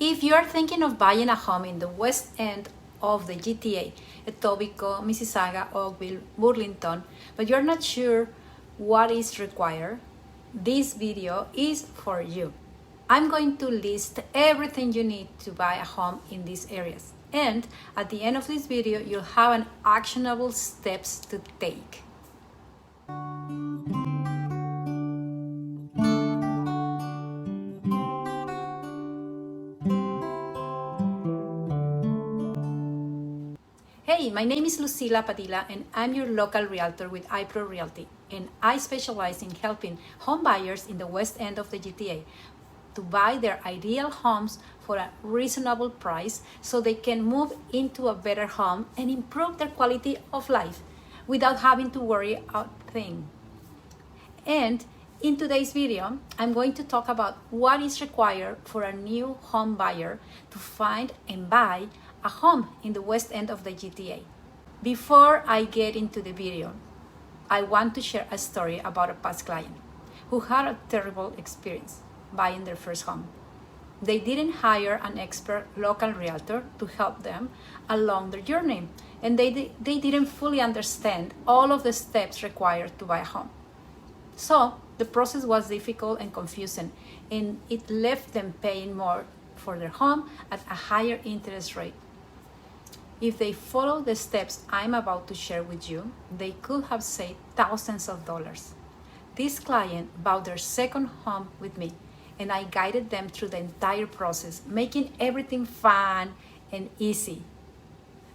If you are thinking of buying a home in the west end of the GTA, Etobicoke, Mississauga, Oakville, Burlington, but you're not sure what is required, this video is for you. I'm going to list everything you need to buy a home in these areas. And at the end of this video, you'll have an actionable steps to take. Hey, my name is Lucila Padilla and I'm your local realtor with iPro Realty, and I specialize in helping home buyers in the west end of the GTA to buy their ideal homes for a reasonable price so they can move into a better home and improve their quality of life without having to worry a thing. And in today's video, I'm going to talk about what is required for a new home buyer to find and buy a home in the west end of the GTA. Before I get into the video, I want to share a story about a past client who had a terrible experience buying their first home. They didn't hire an expert local realtor to help them along their journey, and they didn't fully understand all of the steps required to buy a home. So the process was difficult and confusing, and it left them paying more for their home at a higher interest rate. If they follow the steps I'm about to share with you, they could have saved thousands of dollars. This client bought their second home with me, and I guided them through the entire process, making everything fun and easy.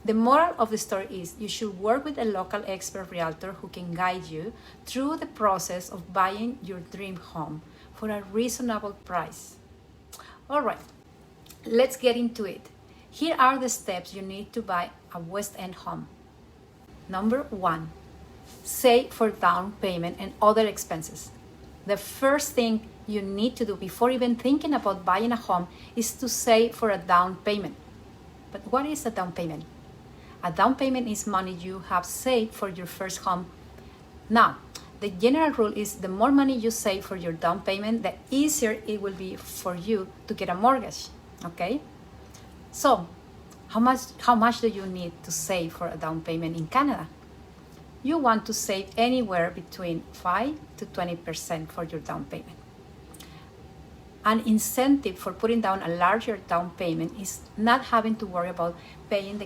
The moral of the story is you should work with a local expert realtor who can guide you through the process of buying your dream home for a reasonable price. All right, let's get into it. Here are the steps you need to buy a West End home. Number 1, save for down payment and other expenses. The first thing you need to do before even thinking about buying a home is to save for a down payment. But what is a down payment? A down payment is money you have saved for your first home. Now, the general rule is the more money you save for your down payment, the easier it will be for you to get a mortgage, okay? So, how much do you need to save for a down payment in Canada? You want to save anywhere between 5 to 20% for your down payment. An incentive for putting down a larger down payment is not having to worry about paying the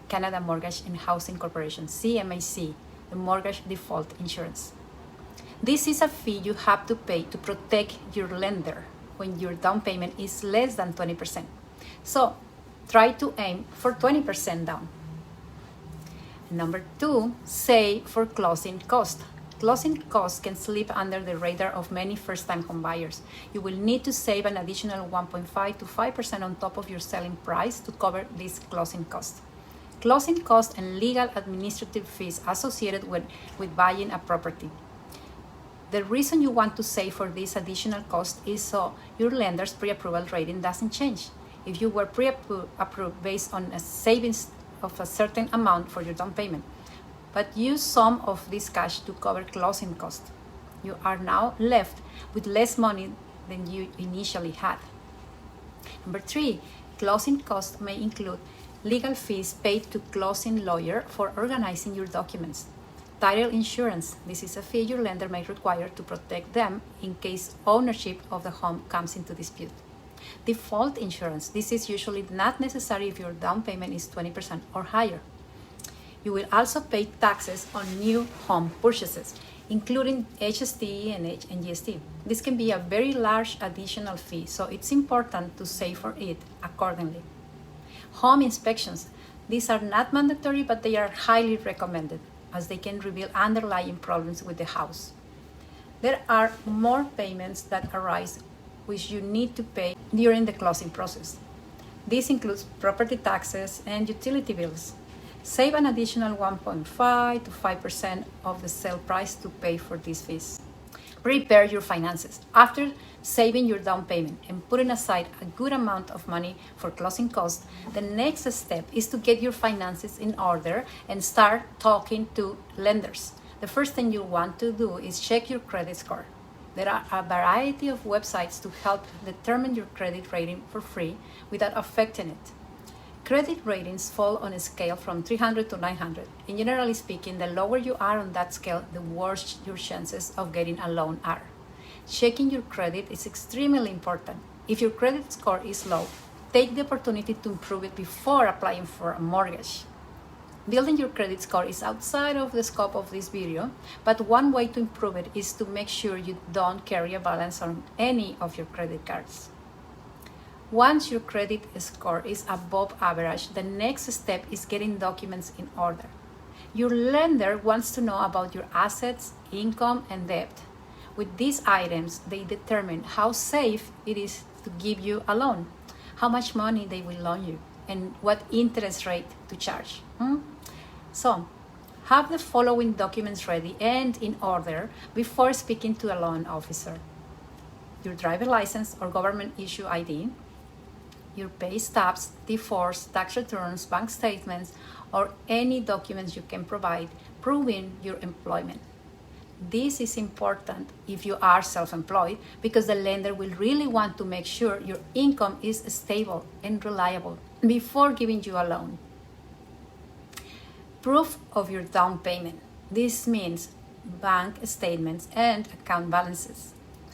Canada Mortgage and Housing Corporation, CMHC, the mortgage default insurance. This is a fee you have to pay to protect your lender when your down payment is less than 20%. So, try to aim for 20% down. Number 2, save for closing costs. Closing costs can slip under the radar of many first-time home buyers. You will need to save an additional 1.5 to 5% on top of your selling price to cover these closing costs. Closing costs and legal administrative fees associated with buying a property. The reason you want to save for this additional cost is so your lender's pre-approval rating doesn't change. If you were pre-approved based on a savings of a certain amount for your down payment, but use some of this cash to cover closing costs, you are now left with less money than you initially had. Number 3, closing costs may include legal fees paid to closing lawyer for organizing your documents. Title insurance, this is a fee your lender may require to protect them in case ownership of the home comes into dispute. Default insurance, this is usually not necessary if your down payment is 20% or higher. You will also pay taxes on new home purchases, including HST and GST. This can be a very large additional fee, so it's important to save for it accordingly. Home inspections, these are not mandatory, but they are highly recommended as they can reveal underlying problems with the house. There are more payments that arise which you need to pay during the closing process. This includes property taxes and utility bills. Save an additional 1.5 to 5% of the sale price to pay for these fees. Prepare your finances. After saving your down payment and putting aside a good amount of money for closing costs, the next step is to get your finances in order and start talking to lenders. The first thing you want to do is check your credit score. There are a variety of websites to help determine your credit rating for free without affecting it. Credit ratings fall on a scale from 300 to 900, and generally speaking, the lower you are on that scale, the worse your chances of getting a loan are. Checking your credit is extremely important. If your credit score is low, take the opportunity to improve it before applying for a mortgage. Building your credit score is outside of the scope of this video, but one way to improve it is to make sure you don't carry a balance on any of your credit cards. Once your credit score is above average, the next step is getting documents in order. Your lender wants to know about your assets, income, and debt. With these items, they determine how safe it is to give you a loan, how much money they will loan you, and what interest rate to charge. So, have the following documents ready and in order before speaking to a loan officer: your driver license or government issue ID, your pay stubs, T4s, tax returns, bank statements, or any documents you can provide proving your employment. This is important if you are self-employed because the lender will really want to make sure your income is stable and reliable before giving you a loan. Proof of your down payment. This means bank statements and account balances.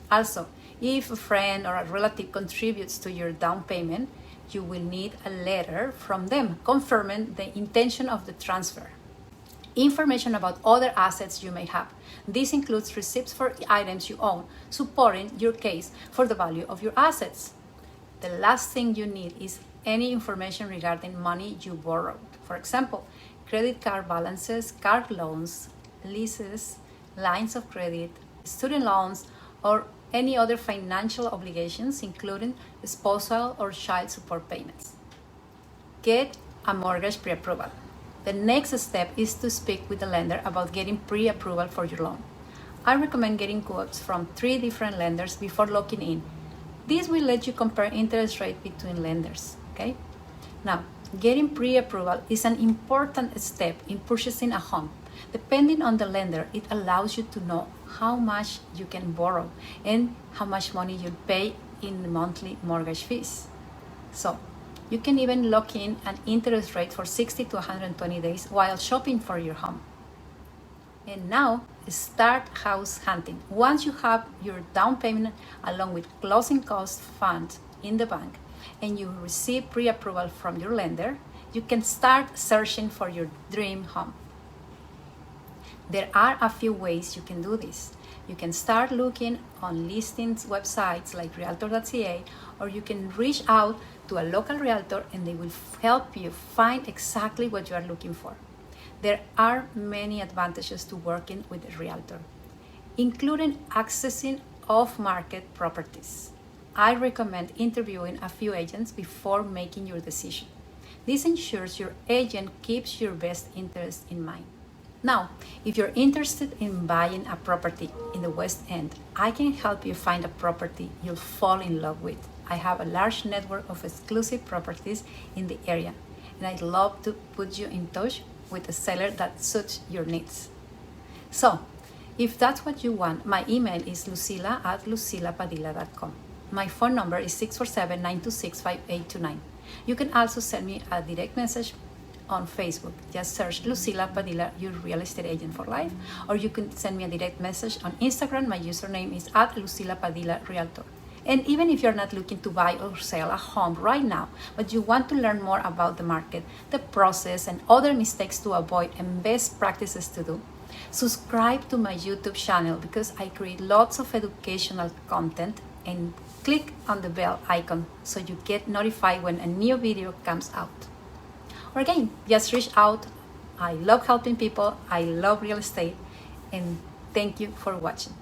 Also, if a friend or a relative contributes to your down payment, you will need a letter from them confirming the intention of the transfer. Information about other assets you may have. This includes receipts for items you own, supporting your case for the value of your assets. The last thing you need is any information regarding money you borrowed. For example, credit card balances, card loans, leases, lines of credit, student loans, or any other financial obligations, including spousal or child support payments. Get a mortgage pre-approval. The next step is to speak with the lender about getting pre-approval for your loan. I recommend getting quotes from 3 different lenders before locking in. This will let you compare interest rate between lenders, okay? Now, getting pre-approval is an important step in purchasing a home. Depending on the lender, it allows you to know how much you can borrow and how much money you'll pay in monthly mortgage fees. So, you can even lock in an interest rate for 60 to 120 days while shopping for your home. And now, start house hunting. Once you have your down payment along with closing cost funds in the bank and you receive pre-approval from your lender, you can start searching for your dream home. There are a few ways you can do this. You can start looking on listings websites like realtor.ca, or you can reach out to a local realtor and they will help you find exactly what you are looking for. There are many advantages to working with a realtor, including accessing off-market properties. I recommend interviewing a few agents before making your decision. This ensures your agent keeps your best interest in mind. Now, if you're interested in buying a property in the West End, I can help you find a property you'll fall in love with. I have a large network of exclusive properties in the area, and I'd love to put you in touch with a seller that suits your needs. So, if that's what you want, my email is lucila@lucilapadilla.com. My phone number is 647-926-5829. You can also send me a direct message on Facebook. Just search Lucila Padilla, your real estate agent for life, or you can send me a direct message on Instagram. My username is @Lucila Padilla Realtor. And even if you're not looking to buy or sell a home right now, but you want to learn more about the market, the process, and other mistakes to avoid and best practices to do, subscribe to my YouTube channel because I create lots of educational content, and click on the bell icon so you get notified when a new video comes out. Or again, just reach out. I love helping people. I love real estate. And thank you for watching.